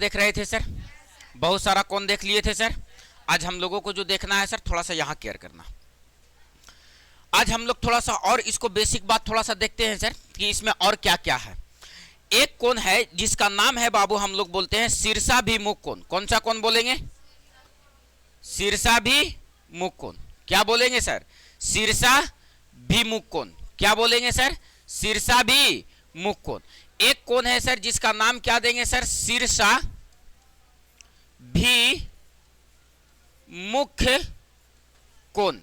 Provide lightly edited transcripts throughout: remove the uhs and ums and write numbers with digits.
देख रहे थे सर, बहुत सारा कोण देख लिए थे सर। आज हम लोगों को जो देखना है सर, थोड़ा सा यहाँ केयर करना। आज हम लोग थोड़ा सा और इसको बेसिक बात थोड़ा सा देखते हैं सर कि इसमें और क्या क्या है। एक कोण है जिसका नाम है बाबू, हम लोग बोलते हैं शीर्षाभिमुख कोण। कौन सा कोण बोलेंगे? शीर्षाभिमुख कोण। क्या बोलेंगे सर? शीर्षाभिमुख कोण। क्या बोलेंगे सर? शीर्षाभिमुख कोण। एक कोण है सर जिसका नाम क्या देंगे सर? शीर्षाभिमुख कोण।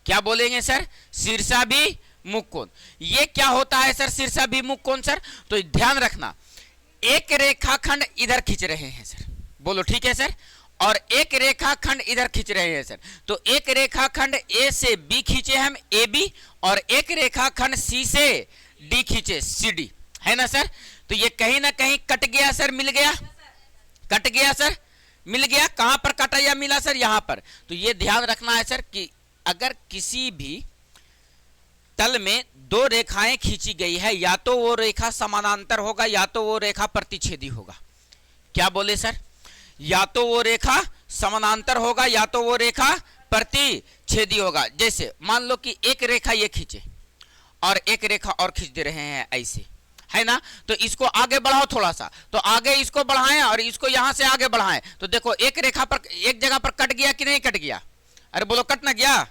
क्या बोलेंगे सर? शीर्षाभिमुख कोण। ये क्या होता है सर शीर्षाभिमुख कोण सर? तो ध्यान रखना, एक रेखाखंड इधर खींच रहे हैं सर, बोलो ठीक है सर, और एक रेखाखंड इधर खींच रहे हैं सर। तो एक रेखाखंड ए से बी खींचे हम ए बी, और एक रेखाखंड सी से डी खींचे सी डी, है ना सर। तो ये कहीं ना कहीं कट गया सर, मिल गया, कट गया सर, मिल गया। कहां पर कटा या मिला सर? यहां पर। तो ये ध्यान रखना है सर कि अगर किसी भी तल में दो रेखाएं खींची गई है, या तो वो रेखा समानांतर होगा या तो वो रेखा प्रतिच्छेदी होगा। क्या बोले सर? या तो वो रेखा समानांतर होगा या तो वो रेखा प्रतिच्छेदी होगा। जैसे मान लो कि एक रेखा ये खींचे और एक रेखा और खींच दे रहे हैं ऐसे, है ना। तो इसको आगे बढ़ाओ थोड़ा सा, तो आगे इसको बढ़ाएं और इसको यहां से आगे बढ़ाएं। तो देखो एक रेखा पर एक जगह पर कट गया कि नहीं कट गया? अरे बोलो कट ना गया?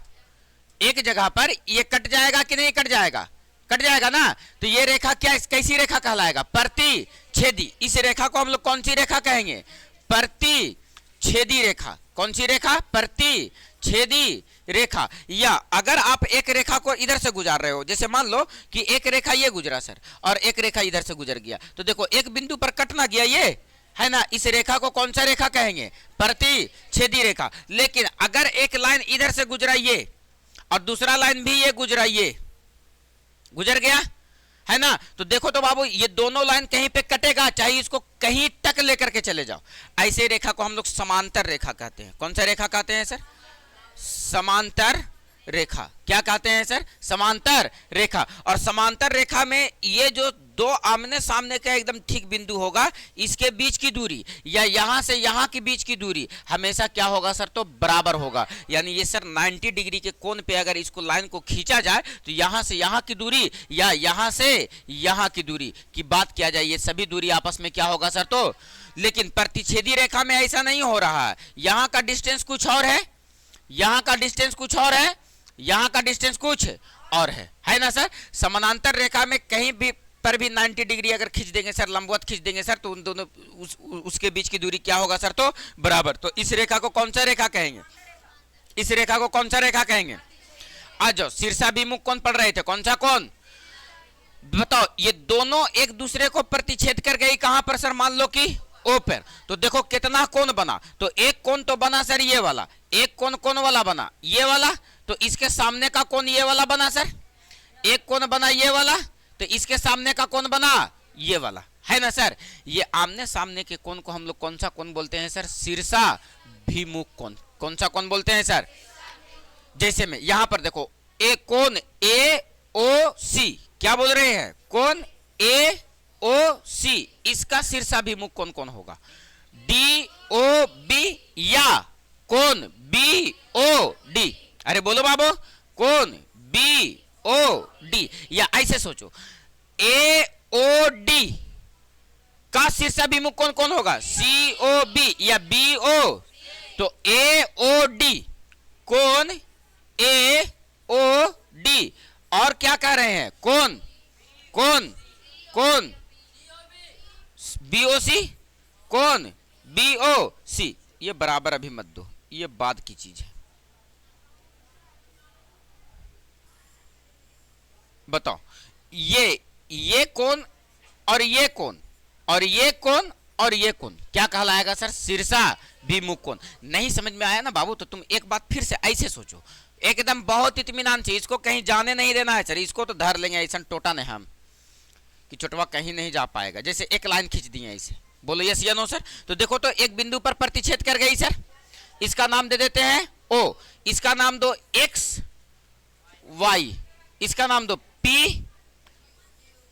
एक जगह पर ये कट जाएगा कि नहीं कट जाएगा? कट जाएगा ना। तो ये रेखा क्या, कैसी रेखा कहलाएगा? प्रतिच्छेदी। इस रेखा को हम लोग कौन सी रेखा कहेंगे? प्रतिच्छेदी रेखा। कौन सी रेखा? प्रतिच्छेदी रेखा। या अगर आप एक रेखा को इधर से गुजार रहे हो, जैसे मान लो कि एक रेखा ये गुजरा सर और एक रेखा इधर से गुजर गया, तो देखो एक बिंदु पर कट ना गया ये, है ना। इस रेखा को कौन सा रेखा कहेंगे? प्रतिच्छेदी रेखा। लेकिन अगर एक लाइन इधर से गुजरा ये और दूसरा लाइन भी ये गुजरा, ये गुजर गया, है ना। तो देखो तो बाबू ये दोनों लाइन कहीं पे कटेगा, चाहे इसको कहीं तक लेकर के चले जाओ। ऐसे रेखा को हम लोग समांतर रेखा कहते हैं। कौन सा रेखा कहते हैं सर? समांतर रेखा। क्या कहते हैं सर? समांतर रेखा। और समांतर रेखा में ये जो दो आमने सामने का एकदम ठीक बिंदु होगा, इसके बीच की दूरी या यहां से यहां के बीच की दूरी हमेशा क्या होगा सर? तो बराबर होगा। यानी ये सर 90 डिग्री के कोण पे अगर इसको लाइन को खींचा जाए तो यहां से यहां की दूरी या यहां से यहां की दूरी की बात किया जाए, ये सभी दूरी आपस में क्या होगा सर? तो लेकिन प्रतिच्छेदी रेखा में ऐसा नहीं हो रहा है। यहां का डिस्टेंस कुछ और है, यहां का डिस्टेंस कुछ और है, यहां का डिस्टेंस कुछ और है ना सर। समानांतर रेखा में कहीं भी पर भी 90 डिग्री अगर खींच देंगे सर, लंबवत खींच देंगे सर, तो उन दोनों उसके बीच की दूरी क्या होगा सर? तो बराबर। तो इस रेखा को कौन सा रेखा कहेंगे? इस रेखा को कौन सा रेखा कहेंगे? आ जाओ, शीर्षाभिमुख कोण पढ़ रहे थे, कौन सा कोण बताओ? ये दोनों एक दूसरे को प्रतिच्छेद कर गई कहां पर सर? मान लो कि ओ पर। तो देखो कितना कोण बना। तो एक कोण तो बना सर ये वाला, एक कोण कौन वाला बना? ये वाला। तो इसके सामने का कोण ये वाला बना सर, एक कोण बना ये वाला, तो इसके सामने का कोण बना ये वाला, है ना सर। ये आमने सामने के कोण को हम लोग कौन सा कोण बोलते हैं सर? शीर्षाभिमुख कोण। कौन सा कोण बोलते हैं सर? जैसे में यहां पर देखो एक कोण ए ओ सी, क्या बोल रहे हैं? कोण ए ओ सी, इसका शीर्षाभिमुख कोण कौन होगा? डी ओ बी या कोण बी ओ डी? अरे बोलो बाबू, कोण बी ओ डी। या ऐसे सोचो, ए ओ डी का शीर्षाभिमुख कोण कौन होगा? सी ओ बी या बी ओ। तो ए ओ डी, कोण ए ओ डी। और क्या कह रहे हैं? कोण कोण कोण बी ओ सी, कोण बी ओ सी। ये बराबर अभी मत दो, ये बाद की चीज है। बताओ, ये कोण और ये कोण और ये कोण और ये कोण क्या कहलाएगा सर? शीर्षाभिमुख कोण। नहीं समझ में आया ना बाबू? तो तुम एक बात फिर से ऐसे सोचो, एकदम बहुत इत्मीनान से, इसको कहीं जाने नहीं देना है सर। इसको तो धर लेंगे ऐसा टोटा नहीं हम कि चोटवा कहीं नहीं जा पाएगा। जैसे एक लाइन खींच दी है ऐसे, बोलो यस या नो सर। तो देखो तो एक बिंदु पर प्रतिच्छेद कर गई सर, इसका नाम दे देते हैं ओ, इसका नाम दो एक्स वाई, इसका नाम दो पी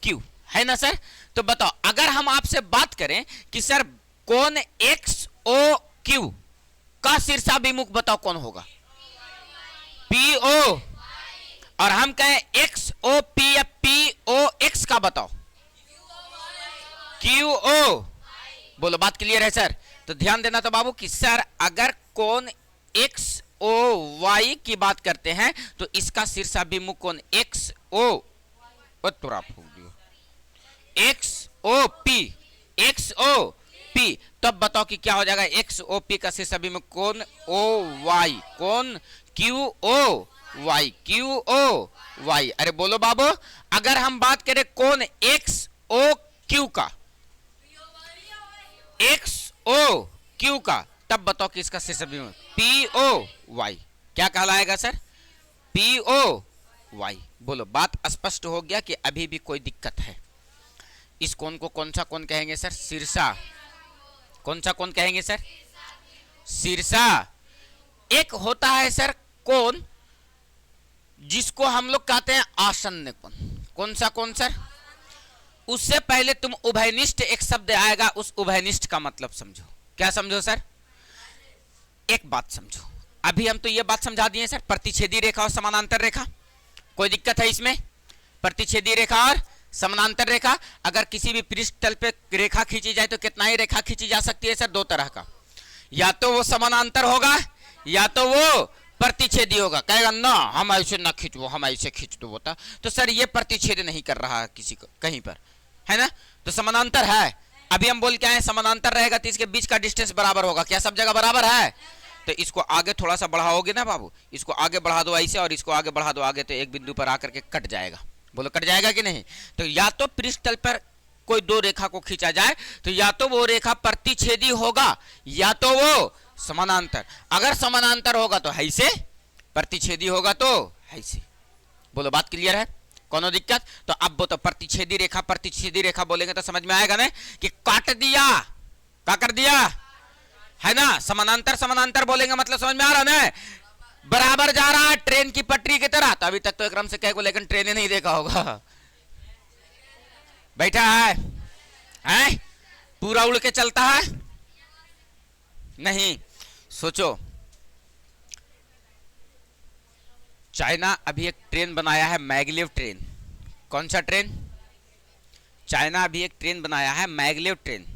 क्यू, है ना सर। तो बताओ, अगर हम आपसे बात करें कि सर कोण एक्स ओ क्यू का शीर्षाभिमुख बताओ कौन होगा? P O. और हम कहें एक्स ओ पी या पी ओ एक्स का बताओ? Q O. बोलो बात क्लियर है सर? तो ध्यान देना तो बाबू कि सर अगर कोण एक्स ओ वाई की बात करते हैं तो इसका शीर्षाभिमुख कोण X O X O P, X O P. तब बताओ कि क्या हो जाएगा? एक्स ओ पी का शीर्षाभिमुख कोण ओ वाई, कोण Q O Y, Q O Y. अरे बोलो बाबू, अगर हम बात करें कोण एक्स ओ क्यू का, एक्स ओ क्यू का, तब बताओ कि इसका शीर्षाभिमुख पी ओ वाई क्या कहलाएगा सर? P O Y. बोलो बात स्पष्ट हो गया कि अभी भी कोई दिक्कत है? इस कोण को कौन सा कोण कहेंगे सर? शीर्षा। कौन सा कोण कहेंगे सर? शीर्षा। एक होता है सर कोण जिसको हम लोग कहते हैं आसन्न कोण। कौन सा कोण सर? उससे पहले तुम उभयनिष्ठ एक शब्द आएगा, उस उभयनिष्ठ का मतलब समझो। क्या समझो सर? एक बात समझो, अभी हम तो ये बात समझा दिए सर, प्रतिच्छेदी रेखा और समानांतर रेखा। कोई दिक्कत है इसमें? प्रतिच्छेदी रेखा और समानांतर रेखा, अगर किसी भी पृष्ठ तल पे रेखा खींची जाए तो कितना ही रेखा खींची जा सकती है सर? दो तरह का, या तो वो समानांतर होगा या तो वो प्रतिच्छेदी होगा। कहेगा ना हम ऐसे ना खींचो, हम ऐसे खींच दो होता। तो सर ये प्रतिच्छेद नहीं कर रहा है किसी को कहीं पर, है ना? तो समानांतर है। अभी हम बोल के आए समानांतर रहेगा तो इसके बीच का डिस्टेंस बराबर होगा। क्या सब जगह बराबर है? तो इसको आगे थोड़ा सा बढ़ाओगे ना बाबू, इसको आगे बढ़ा दो ऐसे और इसको आगे बढ़ा दो आगे, तो एक बिंदु पर आकर के कट जाएगा। बोलो कट जाएगा कि नहीं? तो या तो पृष्ठ तल पर कोई दो रेखा को खींचा जाए तो या तो वो रेखा प्रतिच्छेदी होगा या तो वो समानांतर। अगर समानांतर होगा तो ऐसे, प्रतिच्छेदी होगा तो ऐसे। बोलो बात क्लियर है? कोनो दिक्कत? तो अब वो तो प्रतिच्छेदी रेखा बोलेंगे तो समझ में आएगा ना कि काट दिया, क्या कर दिया, है ना? समानांतर बोलेंगे मतलब समझ में आ रहा ना? बराबर जा रहा है ट्रेन की पटरी की तरह। तो अभी तक तो एकदम से कह को लेकिन ट्रेन नहीं देखा होगा, बैठा है पूरा उड़ के चलता है नहीं। सोचो, चाइना अभी एक ट्रेन बनाया है, मैगलेव ट्रेन। कौन सा ट्रेन? चाइना अभी एक ट्रेन बनाया है, मैगलेव ट्रेन।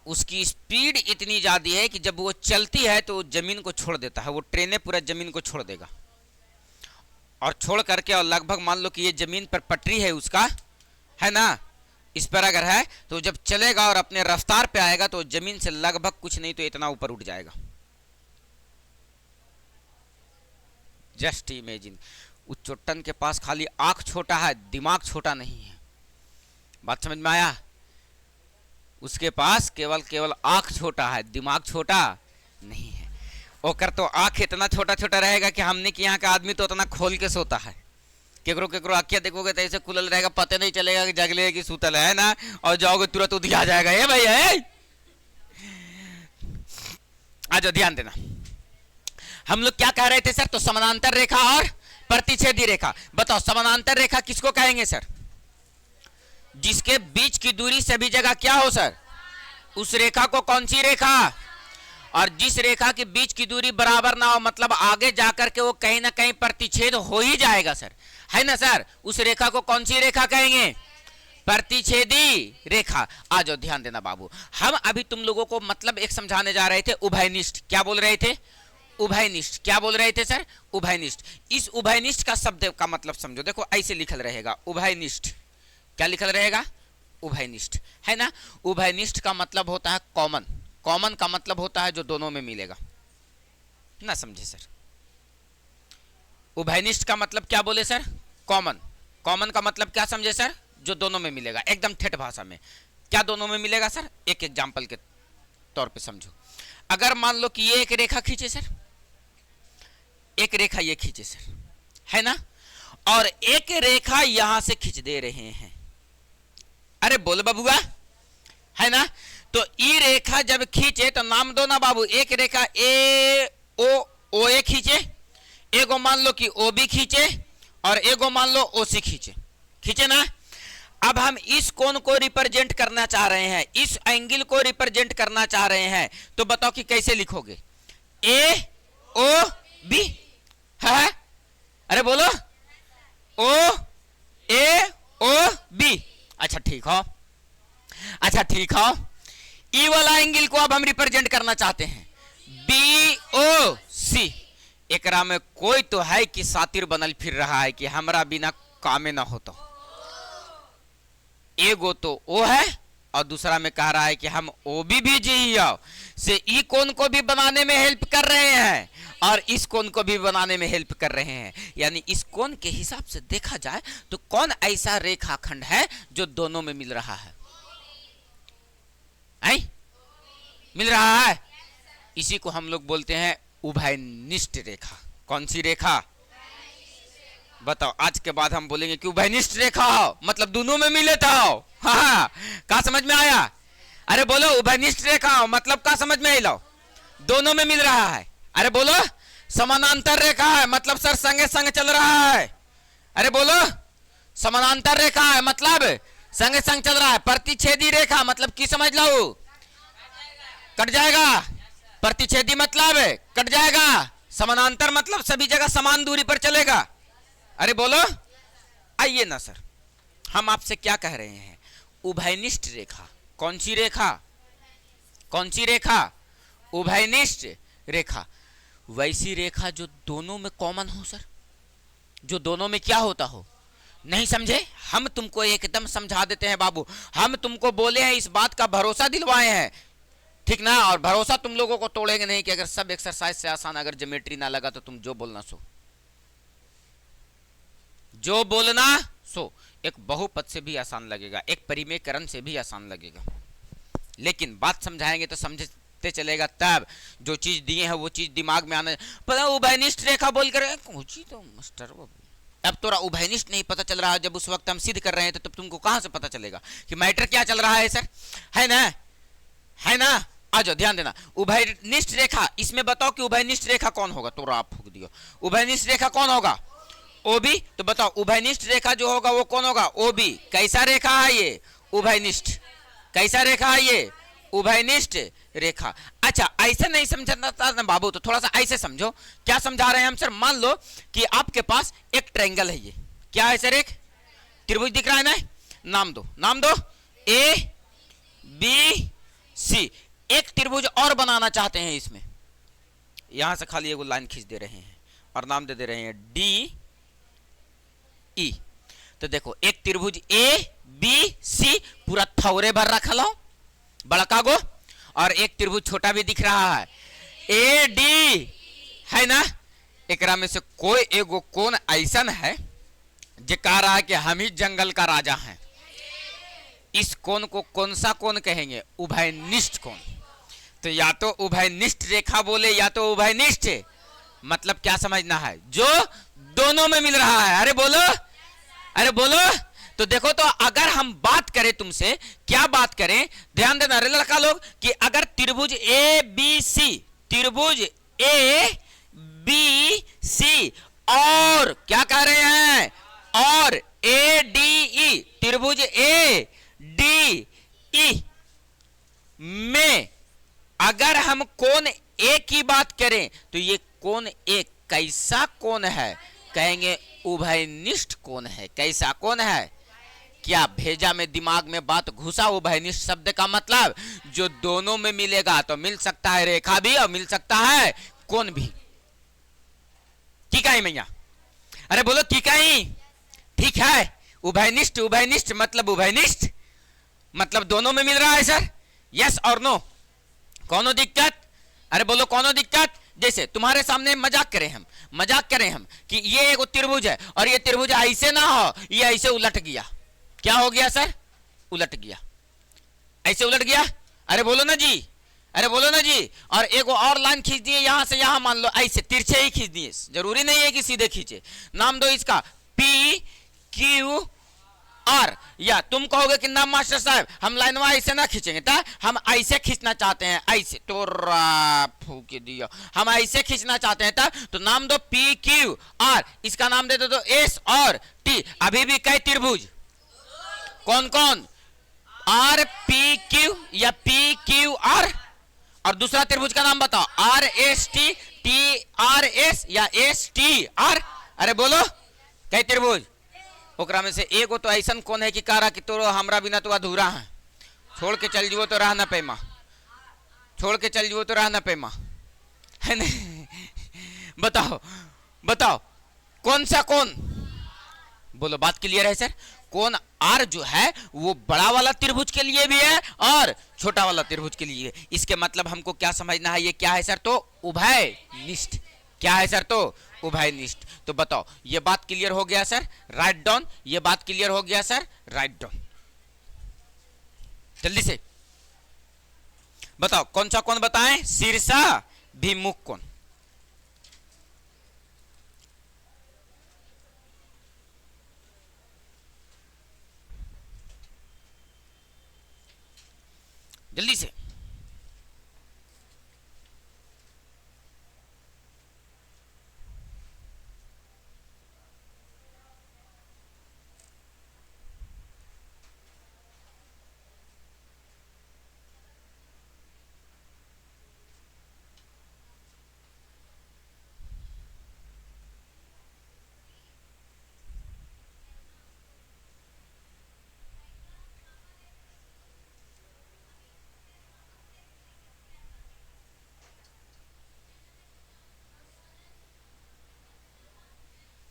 उसकी स्पीड इतनी ज्यादा है कि जब वो चलती है तो जमीन को छोड़ देता है। वो ट्रेनें पूरा जमीन को छोड़ देगा और छोड़ करके, और लगभग मान लो कि ये जमीन पर पटरी है उसका, है ना? इस पर अगर है तो जब चलेगा और अपने रफ्तार पे आएगा तो जमीन से लगभग कुछ नहीं तो इतना ऊपर उठ जाएगा। जस्ट इमेजिन, उस चोट्टन के पास खाली आंख छोटा है, दिमाग छोटा नहीं है। बात समझ में आया? उसके पास केवल आंख छोटा है, दिमाग छोटा नहीं है। ओकर तो आंख इतना छोटा छोटा रहेगा कि हमने कि यहाँ का आदमी तो उतना खोल के सोता है। केकरो आंखिया देखोगे तो ऐसे खुलल रहेगा, पता नहीं चलेगा कि जगले की सूतल है ना, और जाओगे तुरंत उधिया जाएगा। ये भाई है, आज ध्यान देना। हम लोग क्या कह रहे थे सर? तो समानांतर रेखा और प्रतिच्छेदी रेखा। बताओ समानांतर रेखा किसको कहेंगे सर? जिसके बीच की दूरी सभी जगह क्या हो सर? उस रेखा को कौन सी रेखा? और जिस रेखा के बीच की दूरी बराबर ना हो, मतलब आगे जाकर के वो कहीं ना कहीं प्रतिच्छेद हो ही जाएगा सर, है ना सर? उस रेखा को कौन सी रेखा कहेंगे? प्रतिच्छेदी रेखा। आ जाओ ध्यान देना बाबू, हम अभी तुम लोगों को मतलब एक समझाने जा रहे थे, उभयनिष्ठ। क्या बोल रहे थे? उभयनिष्ठ। क्या बोल रहे थे सर? उभयनिष्ठ। इस उभयनिष्ठ का शब्द का मतलब समझो। देखो ऐसे लिखल रहेगा उभयनिष्ठ। क्या लिखल रहेगा? उभयनिष्ठ, है ना? उभयनिष्ठ का मतलब होता है कॉमन। कॉमन का मतलब होता है जो दोनों में मिलेगा ना, समझे सर? उभयनिष्ठ का मतलब क्या बोले सर? कॉमन। कॉमन का मतलब क्या समझे सर? जो दोनों में मिलेगा, एकदम ठेठ भाषा में। क्या दोनों में मिलेगा सर? एक एग्जाम्पल के तौर पे समझो। अगर मान लो कि ये एक रेखा खींचे सर, एक रेखा ये खींचे सर, है ना? और एक रेखा यहां से खींच दे रहे हैं। अरे बोल बबुआ, है ना? तो ई रेखा जब खींचे तो नाम दो ना बाबू। एक रेखा ए ओ ए खींचे, एगो मान लो कि ओ बी खींचे, और एगो मान लो ओ सी खींचे। खींचे ना? अब हम इस कोण को रिप्रेजेंट करना चाह रहे हैं, इस एंगल को रिप्रेजेंट करना चाह रहे हैं, तो बताओ कि कैसे लिखोगे? ए ओ बी है? अरे बोलो, ओ ए ओ बी। अच्छा ठीक हो, अच्छा ठीक हो। ई वाला एंगल को अब हम रिप्रेजेंट करना चाहते हैं, बी ओ सी। एकरा में कोई तो है कि सातिर बनल फिर रहा है कि हमरा बिना कामे ना होता। एगो तो ओ है और दूसरा में कह रहा है कि हम ओ भी जियो से ई कोण को भी बनाने में हेल्प कर रहे हैं और इस कोण को भी बनाने में हेल्प कर रहे हैं। यानी इस कोण के हिसाब से देखा जाए तो कौन ऐसा रेखाखंड है जो दोनों में मिल रहा है? आई? मिल रहा है। इसी को हम लोग बोलते हैं उभयनिष्ठ रेखा। कौन सी रेखा? बताओ, आज के बाद हम बोलेंगे कि उभयनिष्ठ रेखा हो मतलब दोनों में मिले तो। हाँ, क्या समझ में आया? अरे बोलो, उभयनिष्ठ रेखा हो मतलब क्या समझ में आई? दोनों में मिल रहा है। अरे बोलो, समानांतर रेखा है मतलब सर संगे संग चल रहा है। अरे बोलो, समानांतर रेखा है मतलब संगे संग चल रहा है। प्रतिच्छेदी रेखा मतलब की समझ लो? कट जाएगा। प्रतिच्छेदी मतलब कट जाएगा। समानांतर मतलब सभी जगह समान दूरी पर चलेगा। अरे बोलो, आइए ना सर, हम आपसे क्या कह रहे हैं? उभयनिष्ठ रेखा। कौन सी रेखा? कौन सी रेखा? उभयनिष्ठ रेखा। वैसी रेखा जो दोनों में कॉमन हो सर, जो दोनों में क्या होता हो। नहीं समझे? हम तुमको एकदम समझा देते हैं बाबू। हम तुमको बोले हैं, इस बात का भरोसा दिलवाए हैं, ठीक ना? और भरोसा तुम लोगों को तोड़ेंगे नहीं कि अगर सब एक्सरसाइज से आसान अगर ज्योमेट्री ना लगा तो तुम जो बोलना सो, जो बोलना सो। एक बहुपद से भी आसान लगेगा, एक परिमेयकरण से भी आसान लगेगा, लेकिन बात समझाएंगे तो समझते चलेगा। तब जो चीज दिए हैं वो चीज दिमाग में आना। पता उभयनिष्ठ रेखा बोल कर तो मास्टर, अब तोरा उभयनिष्ठ नहीं पता चल रहा है। जब उस वक्त हम सिद्ध कर रहे हैं तो तब तुमको कहां से पता चलेगा कि मैटर क्या चल रहा है सर? है ना? है ना? आ जाओ, ध्यान देना। उभयनिष्ठ रेखा, इसमें बताओ कि उभयनिष्ठ रेखा कौन होगा? तो आप फूक दियो। उभयनिष्ठ रेखा कौन होगा? ओबी। तो बताओ उभयनिष्ठ रेखा जो होगा वो कौन होगा? ओबी। कैसा रेखा है ये? उभयनिष्ठ। कैसा रेखा है ये? उभयनिष्ठ रेखा। अच्छा, ऐसे नहीं समझना ना बाबू, तो थोड़ा सा ऐसे समझो। क्या समझा रहे हैं हम सर? मान लो कि आपके पास एक ट्रायंगल है। ये क्या है सर? एक त्रिभुज दिख रहा है ना? नाम दो, नाम दो। A B C. एक त्रिभुज और बनाना चाहते हैं इसमें। यहां से खाली एगो लाइन खींच दे रहे हैं और नाम दे रहे हैं डी ई। तो देखो, एक त्रिभुज ए बी सी पूरा थौरे भर रखल हो बड़का गो, और एक त्रिभुज छोटा भी दिख रहा है ए डी, है ना? एकरा में से कोई एगो कोण ऐसा है जो कह रहा है कि हम ही जंगल का राजा हैं। इस कोण को कौन सा कोण कहेंगे? उभयनिष्ठ कोण। तो या तो उभयनिष्ठ रेखा बोले या तो उभयनिष्ठ। मतलब क्या समझना है? जो दोनों में मिल रहा है। अरे बोलो, अरे बोलो। तो देखो, तो अगर हम बात करें तुमसे, क्या बात करें? ध्यान देना रे लड़का लोग, कि अगर त्रिभुज ए बी सी, त्रिभुज ए बी सी और क्या कह रहे हैं? और ए डी ई, त्रिभुज ए डी ई में अगर हम कोण ए की बात करें तो ये कोण ए कैसा कोण है? कहेंगे उभयनिष्ठ कोण है। कैसा कोण है? क्या भेजा में दिमाग में बात घुसा? उभयनिष्ठ शब्द का मतलब जो दोनों में मिलेगा। तो मिल सकता है रेखा भी और मिल सकता है कोण भी। ठीक है मैया? अरे बोलो ठीक है? ठीक है। उभयनिष्ठ, उभयनिष्ठ मतलब उभयनिष्ठ मतलब दोनों में मिल रहा है सर। यस और नो? कौनो दिक्कत? अरे बोलो कौनो दिक्कत? जैसे तुम्हारे सामने मजाक करें हम कि ये एक त्रिभुज है और ये त्रिभुज ऐसे ना हो, ये ऐसे उलट गया। क्या हो गया सर? उलट गया। ऐसे उलट गया। अरे बोलो ना जी, अरे बोलो ना जी। और एक और लाइन खींच दिए यहां से यहां, मान लो ऐसे तिरछे ही खींच दिए, जरूरी नहीं है कि सीधे खींचे। नाम दो इसका पी क्यू आर। या तुम कहोगे कि ना मास्टर साहब हम लाइनवा ऐसे ना खींचेंगे, था हम ऐसे खींचना चाहते हैं, ऐसे तो फूक दिया, हम ऐसे खींचना चाहते हैं। था तो नाम दो पी क्यू आर, इसका नाम दे दो एस और टी। अभी भी कई त्रिभुज? कौन कौन? आर पी क्यू या पी क्यू आर? और दूसरा त्रिभुज का नाम बताओ, R S T, T R S या एस टी आर? अरे बोलो, कई त्रिभुज? ओकरा में से एगो तो ऐसा कौन है कि कारा कि तो हमरा बिना तो अधूरा है, छोड़ के चल जीवो तो रह ना पैमा, छोड़ के चल जीवो तो रह ना पैमा, है नहीं? बताओ बताओ कौन सा कौन? बोलो, बात क्लियर है सर? कौन आर जो है वो बड़ा वाला त्रिभुज के लिए भी है और छोटा वाला त्रिभुज के लिए है। इसके मतलब हमको क्या समझना है, ये क्या है सर? तो उभय निष्ठ। क्या है सर? तो उभय निष्ठ। तो बताओ, ये बात क्लियर हो गया सर? Write down. ये बात क्लियर हो गया सर? Write down. जल्दी से बताओ कौन सा कौन बताएं? शीर्षाभिमुख कोण। जल्दी से।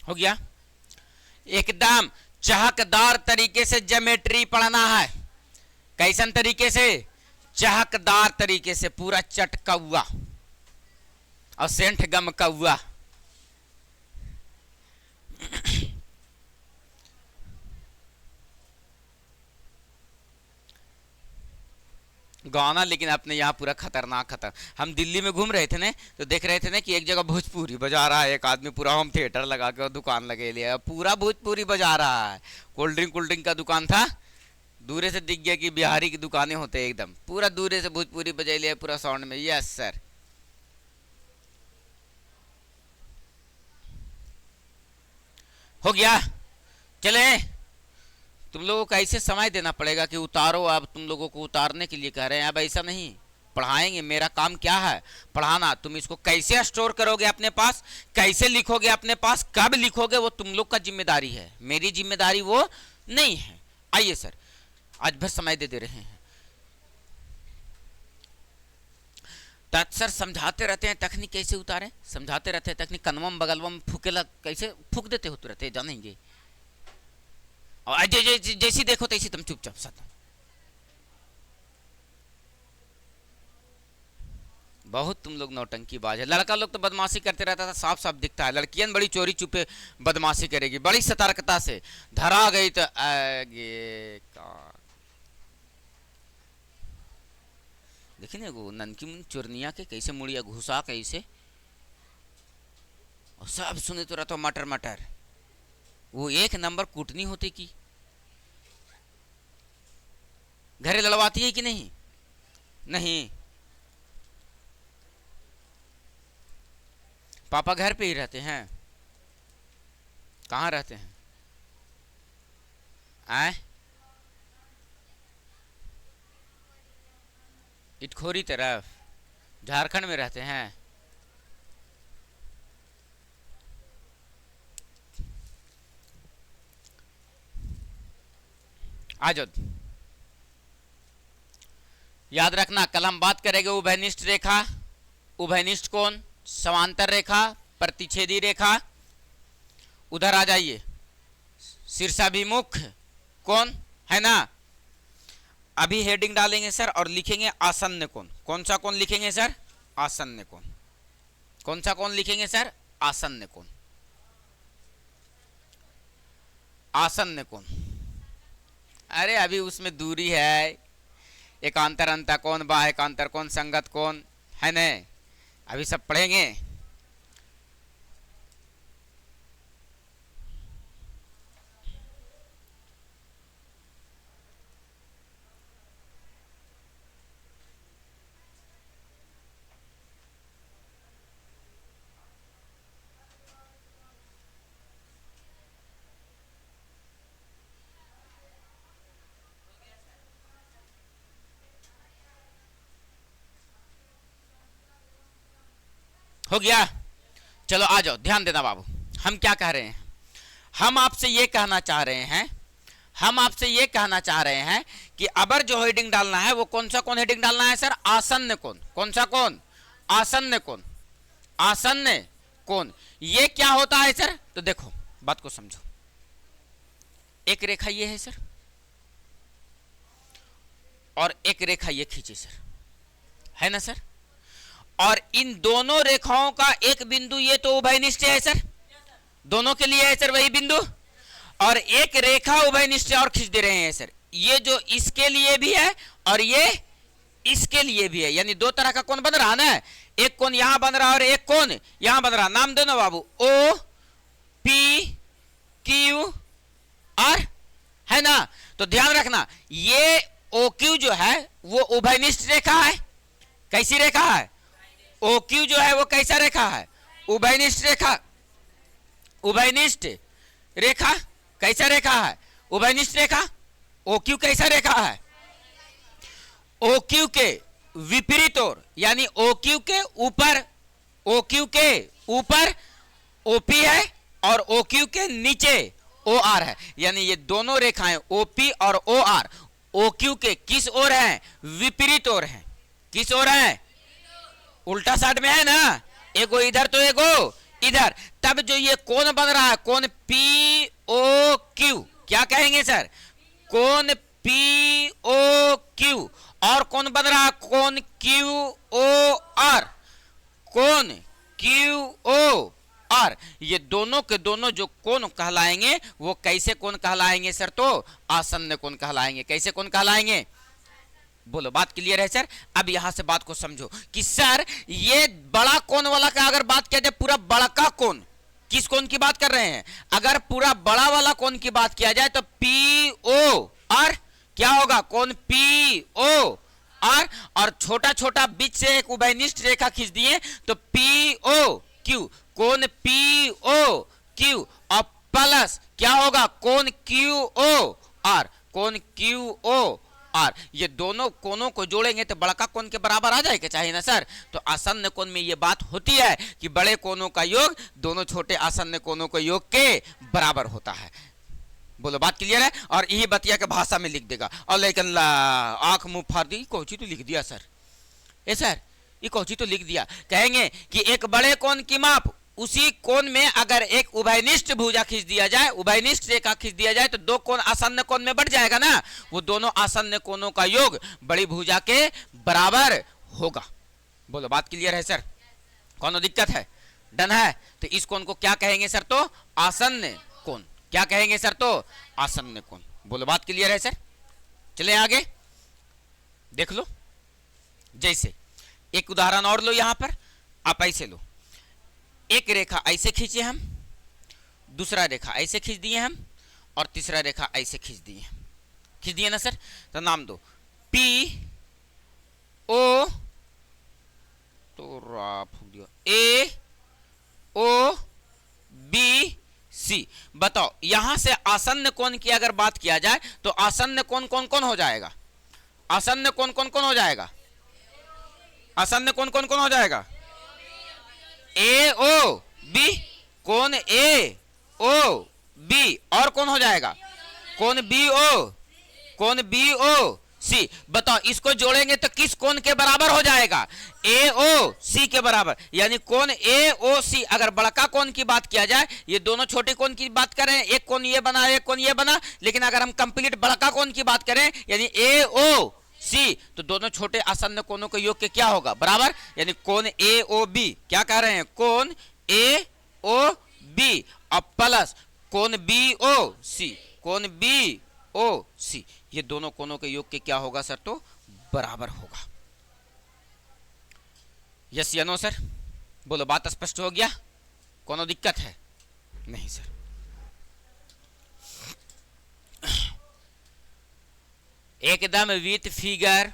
हो गया? एकदम चहकदार तरीके से ज्योमेट्री पढ़ना है। कैसन तरीके से? चहकदार तरीके से, पूरा चटका हुआ और सेंट गम का हुआ। गाना लेकिन अपने यहाँ पूरा खतरनाक खतर। हम दिल्ली में घूम रहे थे ना, तो देख रहे थे ना कि एक जगह भोजपुरी बजा रहा है एक आदमी, पूरा होम थिएटर लगा के दुकान लगे लिया, पूरा भोजपुरी बजा रहा है। कोल्ड ड्रिंक का दुकान था, दूरे से दिख गया कि बिहारी की दुकानें होते हैं, एकदम पूरा दूरे से भोजपुरी बजा लिया पूरा साउंड में। Yes sir. हो गया? चले, तुम लोगों को ऐसे समय देना पड़ेगा कि उतारो। अब तुम लोगों को उतारने के लिए कह रहे हैं, अब ऐसा नहीं पढ़ाएंगे। मेरा काम क्या है? पढ़ाना। तुम इसको कैसे स्टोर करोगे अपने पास, कैसे लिखोगे अपने पास, कब लिखोगे, वो तुम लोग का जिम्मेदारी है, मेरी जिम्मेदारी वो नहीं है। आइए सर, आज भर समय दे रहे हैं। सर समझाते रहते हैं तकनीक कैसे उतारे, समझाते रहते हैं तकनीक। कनवम बगलवम फूकेला कैसे फूक देते हो तुरंत, जानेंगे। और जैसी देखो तैसी तुम चुपचाप साथ। बहुत तुम लोग नौटंकीबाज है। लड़का लोग तो बदमाशी करते रहता था, साफ साफ दिखता है। लड़कियां बड़ी चोरी चुपे बदमाशी करेगी, बड़ी सतर्कता से। धरा गई तो आगे का देखिए ना, वो ननकी मुन चोरनिया के कैसे मुड़िया घुसा कैसे, और सब सुने तो रहता मटर मटर। वो एक नंबर कूटनी होती की। घरे लड़वाती है कि नहीं? नहीं। पापा घर पे ही रहते हैं? कहाँ रहते हैं? आए इटखोरी तरफ, झारखंड में रहते हैं। आ जाओ। याद रखना, कल हम बात करेंगे उभयनिष्ठ रेखा, उभयनिष्ठ कोण, समांतर रेखा, प्रतिच्छेदी रेखा। उधर आ जाइए, शीर्षाभिमुख कोण, है ना? अभी हेडिंग डालेंगे सर और लिखेंगे आसन्न कोण। कौन सा कोण लिखेंगे सर? आसन्न कोण। कौन सा कोण लिखेंगे सर? आसन्न कोण। आसन्न कोण। अरे अभी उसमें दूरी है, एकांतर अंतः कोण, बाह्य एकांतर कोण, संगत कोण, है न? अभी सब पढ़ेंगे। हो गया। चलो आ जाओ, ध्यान देना बाबू, हम क्या कह रहे हैं, हम आपसे ये कहना चाह रहे हैं, हम आपसे ये कहना चाह रहे हैं कि अबर जो हेडिंग डालना है वो कौन सा कौन हेडिंग डालना है सर, आसन्न कोण। कौन सा कोण, आसन्न कोण, आसन्न कोण। ये क्या होता है सर, तो देखो बात को समझो, एक रेखा ये है सर और एक रेखा ये खींचे सर, है ना सर, और इन दोनों रेखाओं का एक बिंदु ये तो उभयनिष्ठ है सर, दोनों के लिए है सर वही बिंदु, और एक रेखा उभयनिष्ठ और खींच दे रहे हैं सर, ये जो इसके लिए भी है और ये इसके लिए भी है, यानी दो तरह का कोण बन रहा ना, एक कोण यहां बन रहा और एक कोण यहां बन रहा। नाम दो ना बाबू, ओ पी क्यू आर, है ना। तो ध्यान रखना, ये ओ क्यू जो है वो उभयनिष्ठ रेखा है। कैसी रेखा है, ओ क्यू जो है वो कैसा रेखा है, उभयनिष्ठ रेखा, उभयनिष्ठ रेखा, कैसा रेखा है, उभयनिष्ठ रेखा। ओ क्यू कैसा रेखा है, ओ क्यू के विपरीत ओर, यानी ओ क्यू के ऊपर, ओ क्यू के ऊपर ओपी है और ओ क्यू के नीचे ओ आर है, यानी ये दोनों रेखाएं ओपी और ओ आर ओ क्यू के किस ओर हैं, विपरीत ओर हैं। किस ओर है, उल्टा साइड में है ना, एगो इधर तो एगो इधर। तब जो ये कोण बन रहा है, कोण पी ओ क्यू, क्या कहेंगे सर, कोण पी ओ क्यू, और कौन बन रहा है, कोण क्यू ओ आर, कोण क्यू ओ आर। ये दोनों के दोनों जो कोण कहलाएंगे वो कैसे कोण कहलाएंगे सर, तो आसन्न कोण कहलाएंगे। कैसे कोण कहलाएंगे, बोलो, बात क्लियर है सर। अब यहां से बात को समझो कि सर ये बड़ा कोण वाला का अगर बात किया जाए, पूरा बड़ा का कोण, किस कोण की बात कर रहे हैं, अगर पूरा बड़ा वाला कोण की बात किया जाए तो पी ओ आर क्या होगा, कोण पी ओ आर, और छोटा छोटा बीच से एक उभयनिष्ठ रेखा खींच दिए तो पी ओ क्यू, कोण पी ओ क्यू, और प्लस क्या होगा, कोण क्यू ओ आर, कोण क्यू ओ आर। ये दोनों कोणों को जोड़ेंगे तो बड़ा कोण के बराबर आ जाएगा, चाहिए ना सर। तो आसन्न कोण में ये बात होती है कि बड़े कोणों का योग दोनों छोटे आसन्न कोणों के योग के बराबर होता है। बोलो, बात क्लियर है। और यही बतिया के भाषा में लिख देगा, और लेकिन आंख मुंह फाड़ दी, कौची तो लिख दिया सर, ए सर ये कौची तो लिख दिया। कहेंगे कि एक बड़े कोण की माप, उसी कोण में अगर एक उभयनिष्ठ भुजा खींच दिया जाए, उभयनिष्ठ रेखा खींच दिया जाए तो दो कोण आसन्न कोण में बढ़ जाएगा ना, वो दोनों आसन्न कोणों का योग बड़ी भुजा के बराबर होगा। बोलो, बात क्लियर है सर, कौन दिक्कत है, डन है। तो इस कोण को क्या कहेंगे सर, तो आसन्न कोण। क्या कहेंगे सर, तो आसन्न कोण। बोलो, बात क्लियर है सर। चले आगे देख लो, जैसे एक उदाहरण और लो, यहां पर आप ऐसे लो, एक रेखा ऐसे खींचे हम, दूसरा रेखा ऐसे खींच दिए हम, और तीसरा रेखा ऐसे खींच दिए, खींच दिए ना सर। तो नाम दो पी ओ, तो ए ओ बी सी। बताओ, यहां से आसन्न कोण की अगर बात किया जाए तो आसन्न कोण कौन कौन हो जाएगा, आसन्न कोण कौन कौन हो जाएगा, आसन्न कोण कौन कौन हो जाएगा, ए ओ बी, कोण ए ओ बी, और कौन हो जाएगा, कोण बी ओ, कोण बी ओ सी। बताओ, इसको जोड़ेंगे तो किस कोण के बराबर हो जाएगा, ए ओ सी के बराबर, यानी कोण ए ओ सी। अगर बड़का कोण की बात किया जाए, ये दोनों छोटे कोण की बात करें, एक कोण ये बना एक कोण ये बना, लेकिन अगर हम कंप्लीट बड़का कोण की बात करें यानी ए ओ सी, तो दोनों छोटे आसन्न कोणों के योग के क्या होगा, बराबर, यानी कोण ए ओ बी। क्या कह रहे हैं, कोण ए ओ बी और प्लस कोण बी ओ सी, कोण बी ओ सी, ये दोनों कोणों के योग के क्या होगा सर, तो बराबर होगा। यस या नो सर, बोलो, बात स्पष्ट हो गया, कोनो दिक्कत है, नहीं सर। एकदम विथ फिगर,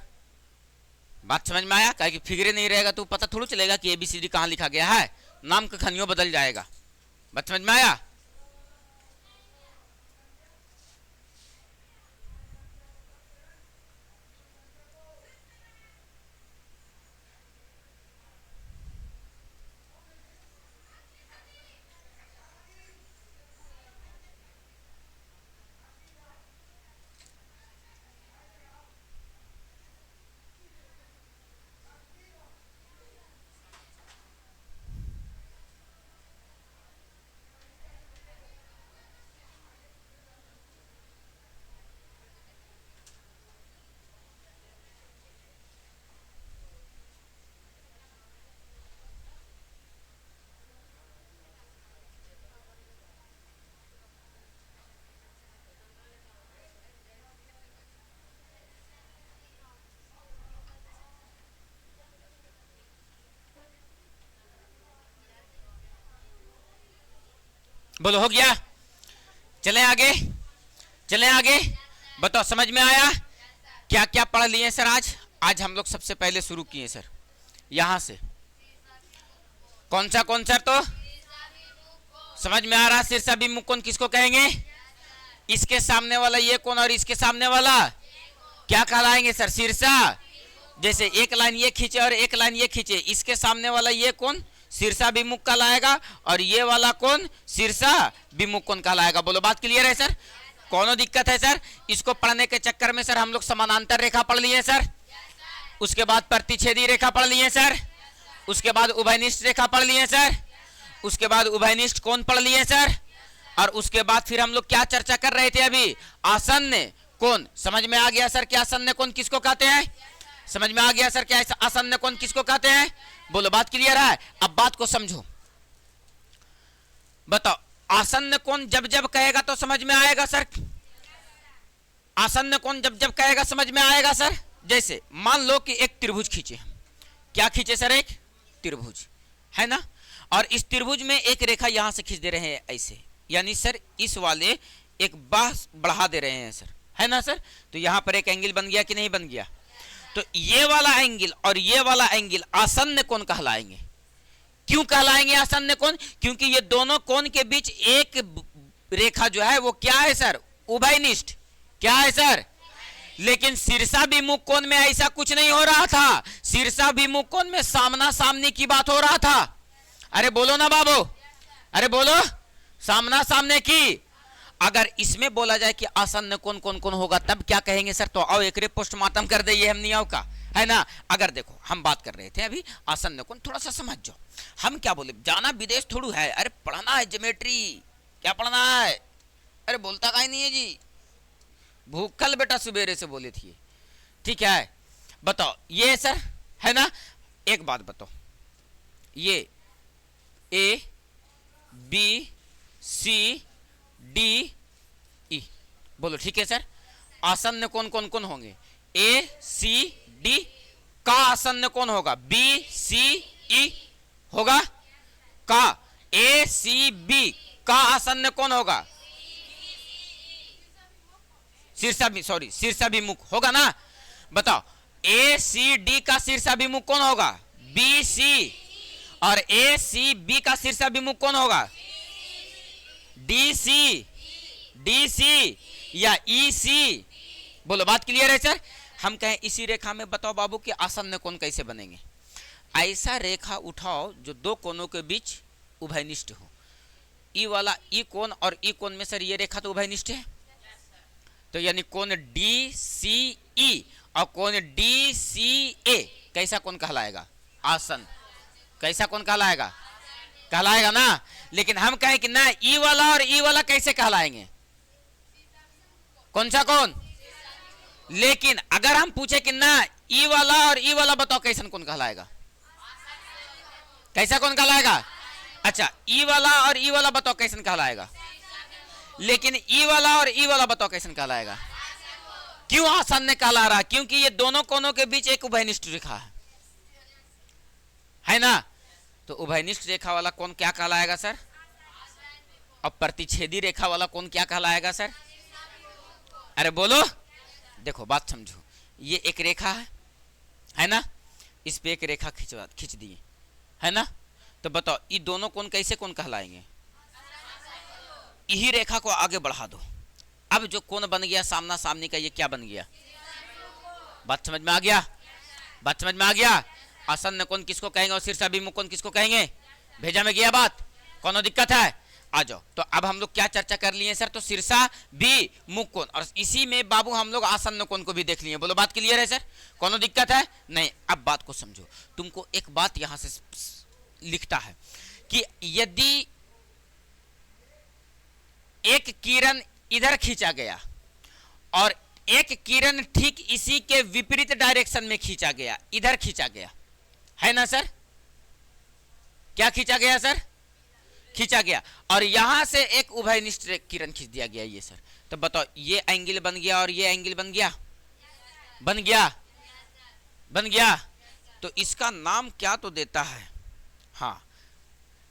बात समझ में आया, कहे कि फिगरे नहीं रहेगा तो पता थोड़ा चलेगा कि एबीसीडी कहां लिखा गया है, नाम का खनियों बदल जाएगा। बात समझ में आया। बोलो हो गया। चलें आगे, चलें आगे। बताओ समझ में आया? क्या क्या पढ़ लिए सर आज? आज हम लोग सबसे पहले शुरू किए सर यहां से। कौन सा तो समझ में आ रहा? शीर्षा विमुख कोण किसको कहेंगे? इसके सामने वाला ये कोण और इसके सामने वाला क्या कहलाएंगे सर? शीर्षा। जैसे एक लाइन ये खींचे और एक लाइन ये खींचे, इसके सामने वाला ये कोण शीर्षा विमुख कहलाएगा और ये वाला कोण शीर्षा विमुख कोण कहलाएगा। बोलो बात क्लियर है सर? कौन दिक्कत है सर? इसको पढ़ने के चक्कर में सर हम लोग समानांतर रेखा पढ़ लिए सर, उसके बाद प्रतिच्छेदी रेखा पढ़ लिए सर, उसके बाद उभयनिष्ठ रेखा पढ़ लिए सर, उसके बाद उभयनिष्ठ कोण पढ़ लिए सर, और उसके बाद फिर हम लोग क्या चर्चा कर रहे थे अभी? आसन्न कोण। समझ में आ गया सर क्या आसन्न कोण किसको कहते हैं? समझ में आ गया सर क्या आसन्न कोण किसको कहते हैं? बोलो बात क्लियर है? अब बात को समझो। बताओ आसन्न कोण जब जब कहेगा तो समझ में आएगा सर? आसन्न कोण जब जब कहेगा समझ में आएगा सर? जैसे मान लो कि एक त्रिभुज खींचे, क्या खींचे सर? एक त्रिभुज है ना, और इस त्रिभुज में एक रेखा यहां से खींच दे रहे हैं ऐसे, यानी सर इस वाले एक बाह बढ़ा दे रहे हैं सर, है ना सर? तो यहां पर एक एंगल बन गया कि नहीं बन गया? तो ये वाला एंगल और ये वाला एंगल आसन्न कोण कहलाएंगे। क्यों कहलाएंगे आसन्न कोण? क्योंकि ये दोनों कोण के बीच एक रेखा जो है वो क्या है सर? उभयनिष्ठ। क्या है सर? लेकिन शीर्षा विमुख कोण में ऐसा कुछ नहीं हो रहा था। शीर्षा विमुख कोण में सामना सामनी की बात हो रहा था। अरे बोलो ना बाबू, अरे बोलो, सामना सामने की। अगर इसमें बोला जाए कि आसन्न कोण कौन कौन होगा तब क्या कहेंगे सर? तो आओ एक पोस्टमार्टम कर दे, ये हम नहीं आओ का है ना। अगर देखो हम बात कर रहे थे अभी आसन्न कोण, थोड़ा सा समझ जाओ। हम क्या बोले? जाना विदेश थोड़ू है, अरे पढ़ना है ज्योमेट्री। क्या पढ़ना है? अरे बोलता काहे नहीं है जी, भूखल बेटा सुबेरे से बोले थी। ठीक है बताओ ये सर है ना। एक बात बताओ, ये ए बी सी डी ई, बोलो ठीक है सर। आसन्न कोण कौन कौन होंगे? ए सी डी का आसन्न कोण होगा? बी सी ई होगा का? ए सी बी का आसन्न कोण होगा? शीर्षा विमुख होगा ना। बताओ ए सी डी का शीर्षा विमुख कौन होगा? B C. और ए सी बी का शीर्षा विमुख कौन होगा? डी सी या ई सी। बोलो बात क्लियर है सर? हम कहें इसी रेखा में बताओ बाबू कि आसन्न कोण कैसे बनेंगे? ऐसा रेखा उठाओ जो दो कोणों के बीच उभयनिष्ठ हो। ई वाला ई कोण और ई कोण में सर ये रेखा तो उभयनिष्ठ है, तो यानी कोण डी सी ई और कोण डी सी ए कैसा कोण कहलाएगा? आसन। कैसा कोण कहलाएगा? कहलाएगा ना। लेकिन हम कहें कि ना ई वाला और ई वाला कैसे कहलाएंगे? कौन सा कोण? लेकिन अगर हम पूछे कि ना ई वाला और ई वाला बताओ कैसन कोण कहलाएगा? कैसा कोण कहलाएगा? अच्छा ई वाला और ई वाला बताओ कैसन कहलाएगा? लेकिन ई वाला और ई वाला बताओ कैसन कहलाएगा? क्यों आसन्न कहला रहा? क्योंकि ये दोनों कोणों के बीच एक उभयनिष्ठ रेखा है ना। तो उभयनिष्ठ रेखा वाला कोण क्या कहलाएगा सर? और प्रतिच्छेदी रेखा वाला कोण क्या कहलाएगा सर? अरे बोलो, देखो बात समझो। ये एक रेखा है ना, इस पे एक रेखा खींच दी है ना। तो बताओ ये दोनों कोण कैसे कोण कहलाएंगे? यही रेखा को आगे बढ़ा दो। अब जो कोण बन गया सामना सामने का, ये क्या बन गया? बात समझ में आ गया? बात समझ में आ गया? आसन्न कोण किसको कहेंगे और शीर्षा विमुख कोण किसको कहेंगे? भेजा में गया बात? कोनो दिक्कत है? आ जाओ। तो अब हम लोग क्या चर्चा कर लिए सर? तो शीर्षा विमुख कोण, और इसी में बाबू हम लोग आसन्न कोण को भी देख लिए। बोलो बात क्लियर है सर? कोनो दिक्कत है? नहीं। अब बात को समझो। तुमको एक बात यहां से लिखता है कि यदि एक किरण इधर खींचा गया और एक किरण ठीक इसी के विपरीत डायरेक्शन में खींचा गया, इधर खींचा गया है ना सर। क्या खींचा गया सर? खींचा गया, और यहां से एक उभयनिष्ठ किरण खींच दिया गया ये सर। तो बताओ ये एंगल बन गया और ये एंगल बन गया? बन गया? बन गया। तो इसका नाम क्या तो देता है? हाँ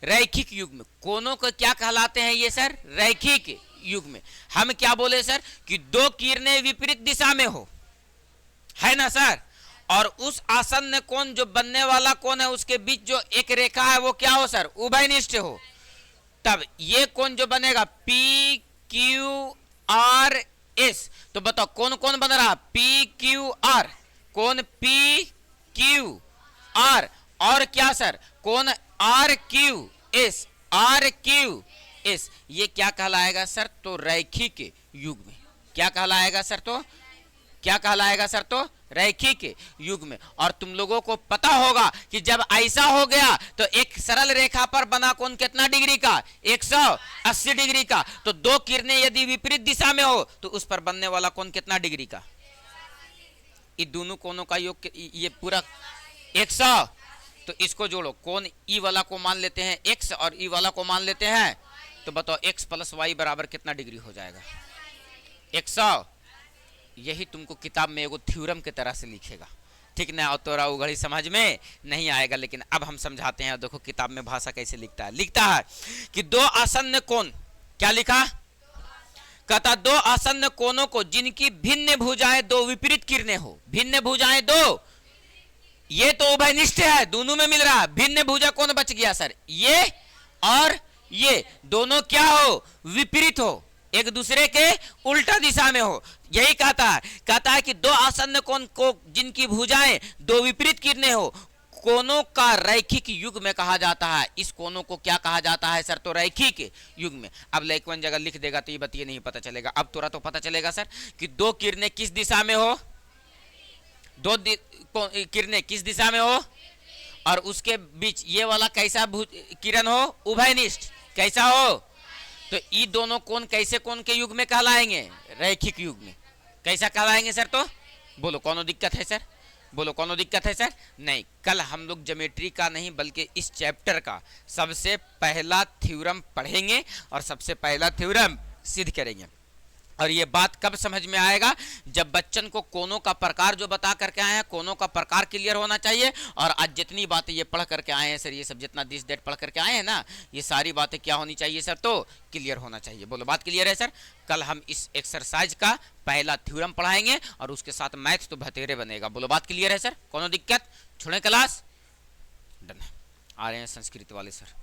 रैखिक युग्म। कोनों को क्या कहलाते हैं ये सर? रैखिक युग्म। हम क्या बोले सर कि दो किरणें विपरीत दिशा में हो, है ना सर, और उस आसन्न कोण जो बनने वाला कोण है उसके बीच जो एक रेखा है वो क्या हो सर? उभयनिष्ठ हो। तब ये कोण जो बनेगा पी क्यू आर एस, तो बताओ कौन कौन बन रहा? पी क्यू आर, कौन पी क्यू आर, और क्या सर? कौन R Q S, R Q S. ये क्या कहलाएगा सर? तो रैखिक युग्म। क्या कहलाएगा सर? तो क्या कहलाएगा सर? तो रैखिक युग्म। और तुम लोगों को पता होगा कि जब ऐसा हो गया तो एक सरल रेखा पर बना कोण कितना डिग्री का? 180 डिग्री का। तो दो किरणें यदि विपरीत दिशा में हो तो उस पर बनने वाला कोण कितना डिग्री का? ये दोनों कोणों का योग ये पूरा 100। तो इसको जोड़ो, कोण ई वाला को मान लेते हैं x और ई वाला को मान लेते हैं, तो बताओ x प्लस वाई बराबर कितना डिग्री हो जाएगा? 100। यही तुमको किताब में एगो थ्योरम के तरह से लिखेगा, ठीक ना? और तोरा उघड़ी समझ में नहीं आएगा, लेकिन अब हम समझाते हैं। देखो किताब में भाषा कैसे लिखता है। लिखता है कि दो आसन्न कोण, क्या लिखा? कहता दो आसन्न कोणों को जिनकी भिन्न भुजाएं दो विपरीत किरणें हो। भिन्न भुजाएं दो, ये तो उभयनिष्ठ है, दोनों में मिल रहा है। भिन्न भुजा कौन बच गया सर? ये और ये दोनों क्या हो? विपरीत हो, एक दूसरे के उल्टा दिशा में हो। यही कहता है कि दो आसन्न कोण को जिनकी भुजाएं दो विपरीत किरणें हो, कोणों का रैखिक युग्म कहा जाता है। इस कोणों को क्या कहा जाता है सर? तो रैखिक युग्म। अब लेखवन जगह लिख देगा तो ये बतिए नहीं पता चलेगा। अब तोरा तो पता चलेगा सर कि दो किरणें किस दिशा में हो, दो किरणें किस दिशा में हो, और उसके बीच ये वाला कैसा किरण हो? उभयनिष्ठ। कैसा हो? तो ये दोनों कोण कैसे कोण के युग में कहलाएंगे? रैखिक युग में। कैसा कहलाएंगे सर? तो बोलो कौन दिक्कत है सर? बोलो कौन दिक्कत है सर? नहीं, कल हम लोग ज्योमेट्री का नहीं बल्कि इस चैप्टर का सबसे पहला थ्योरम पढ़ेंगे और सबसे पहला थ्योरम सिद्ध करेंगे। और ये बात कब समझ में आएगा? जब बच्चन को कोनों का प्रकार जो बता करके आए हैं, कोनों का प्रकार क्लियर होना चाहिए। और आज जितनी बातें ये पढ़ करके आए हैं सर, ये सब जितना दिस डेट पढ़ करके आए हैं ना, ये सारी बातें क्या होनी चाहिए सर? तो क्लियर होना चाहिए। बोलो बात क्लियर है सर? कल हम इस एक्सरसाइज का पहला थ्योरम पढ़ाएंगे और उसके साथ मैथ तो भतेरे बनेगा। बोलो बात क्लियर है सर? कोनो दिक्कत? छोड़े क्लास? डन। आ रहे हैं संस्कृत वाले सर।